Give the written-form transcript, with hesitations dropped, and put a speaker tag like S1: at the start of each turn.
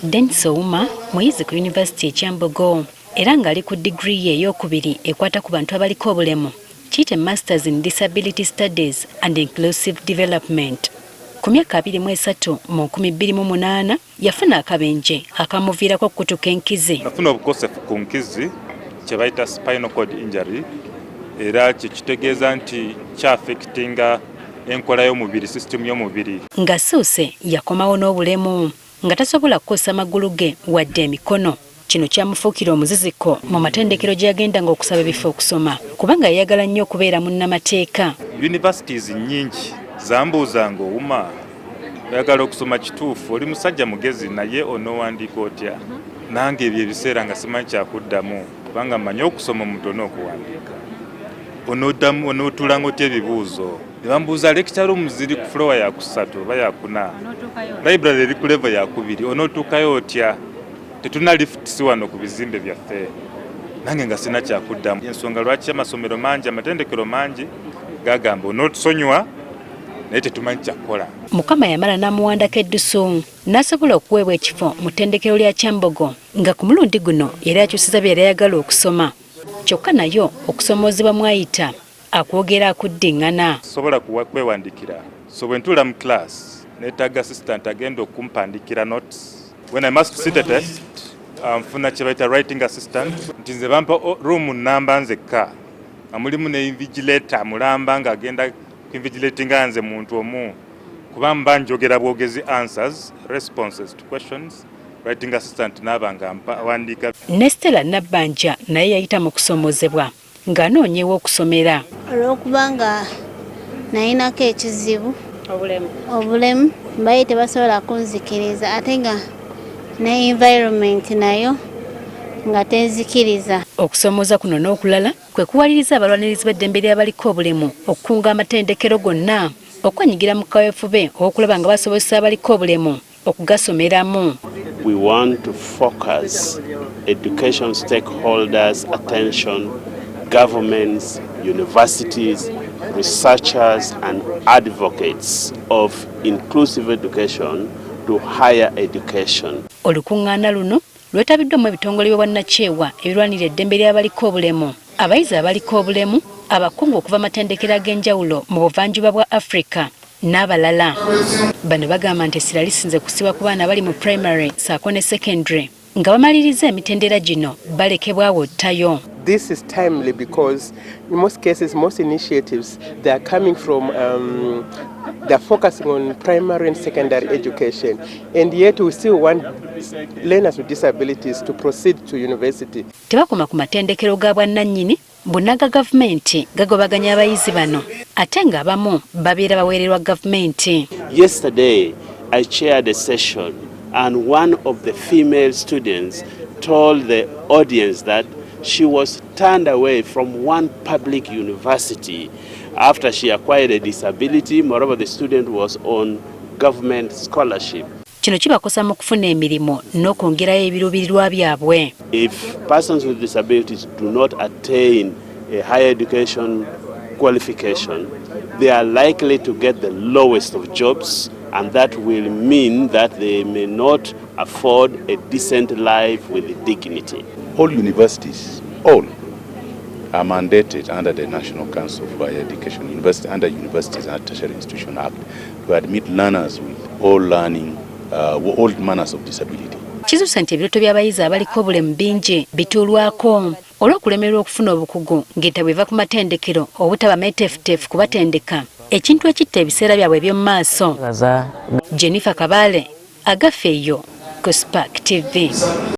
S1: Dennis Ouma muyizi ku University Kyambogo era ng'ali ku degree ye ey'okubiri ekwata ku bantu abaliko obulemu kiyite Masters in Disability Studies and Inclusive Development. Ku myaka 23 mu 2008 yafuna akabenje akamuviirako okukutuka enkizi.
S2: Nafuna obukosefu ku nkizi kye bayita spinal cord injury era kitegeeza nti kyaffectinga enkola y'omubiri, system y'omubiri.
S1: Ng'assuuse yakomawo n'obulemu nga tasobola kukosa magulu ge wadde emikono. Kino kyamufuukira omuziziko mu matendekero gye yagendanga okusaba ebifo okusoma kubanga yayagala nnyo okubeera munnamateeka.
S2: Universities nnyingi zambuuzanga Ouma, oyagala okusoma kituufu, oli musajja mugezi naye onoowandiika otya? Nange ebyo ebiseera nga simanyi kyakuddamu kubanga mmanyi okusoma omuntu onookuwandiika. Onootuulanga otya ebibuuzo? Ne bambuuza lecture room ziri ku floor ya 3 oba ya 4, library eri ku level ya 2, onootuukayo otya? Tetuna lifts wano ku bizimbe byaffe. Nange nga sina kyakuddamu. Ensonga lwaki amasomero mangi, amatendekero mangi gagamba onootusonyiwa naye tetumanyi kyakukola.
S1: Mukama yamala n'amuwandako eddusu n'asobola okuweebwa ekifo mu ttendekero lya Kyambogo nga ku mulundi guno yali akyusiza bye yali ayagala okusoma. Kyokka nayo okusomoozebwa mwayita akwogera akuddiŋŋana.
S2: Sobola kwewandikira. So bwe ntuula mu class neetaaga assistant agenda okumpandikira notes. When I must sit a test, nfuna kye bayita writing assistant. Nti nze bampa room namba nzekka. Amulimu ne invigilator mulamba ng'agenda kuinvigilatinga nze muntu omu. Kuba mba njogera bwogezi answers, responses to questions. Writing assistant n'aba nga awandiika.
S1: Ne Stella Nabbanja naye yayita mu kusomoozebwa ng'anoonyeewo okusomera.
S3: Olw'okuba nga nayinako ekizibu obulemu mbaye tebasobola kunzikiriza ate nga ne environment nayo nga tenzikiriza.
S1: Okusomooza kuno n'okulala kwe kuwaliriza abalwanirizi b'eddembe ly'abaliko obulemu okukunga amatendekero gonna okwenyigira mu kaweefube okulaba nga basobozesa abaliko obulemu okugasomeramu.
S4: We want to focus education stakeholders' attention, governments, universities, researchers and advocates of inclusive education to higher education.
S1: Olukuŋŋaana luno lwetabiddwamu ebitongole by'obwannakyewa ebirwanira eddembe ly'abaliko obulemu, abayizi abaliko obulemu, abakungu okuva amatendekero ag'enjawulo mu buvanjuba bwa Africa n'abalala. Bano bagamba nti essira lisinze kusibwa ku baana bali mu primary saako ne secondary nga bamaliriza emitendera gino balekebwawo ttayo.
S5: This is timely because in most cases, most initiatives, they are coming from, they're focusing on primary and secondary education. And yet we still want learners with disabilities to proceed to university.
S1: Tebakoma ku matendekero ga bwannannyini bunnaga gavumenti gagobaganya abayizi bano ate ng'abamu babeera baweererwa gavumenti.
S4: Yesterday, I chaired a session and one of the female students told the audience that she was turned away from one public university after she acquired a disability. Moreover, the student was on government scholarship.
S1: Kino kibakosa mu kufuna emirimu n'okwongerayo ebiruubirirwa byabwe.
S4: If persons with disabilities do not attain a higher education qualification, they are likely to get the lowest of jobs, and that will mean that they may not afford a decent life with dignity.
S6: All universities, all, are mandated under the National Council for Higher Education, under Universities and Tertiary Institution Act, to admit learners with all manners of disability.
S1: Kizuuse nti ebirooto by'abayizi abaliko obulemu bingi bituulwako olw'okulemererwa okufuna obukugu ng'ettabwe eva ku matendekero obutaba meeteefuteefu kubatendeka ekintu ekitta ebiseera byabwe eby'omu maaso. Jennifer Kabale, Agafeeyo ku Spark TV.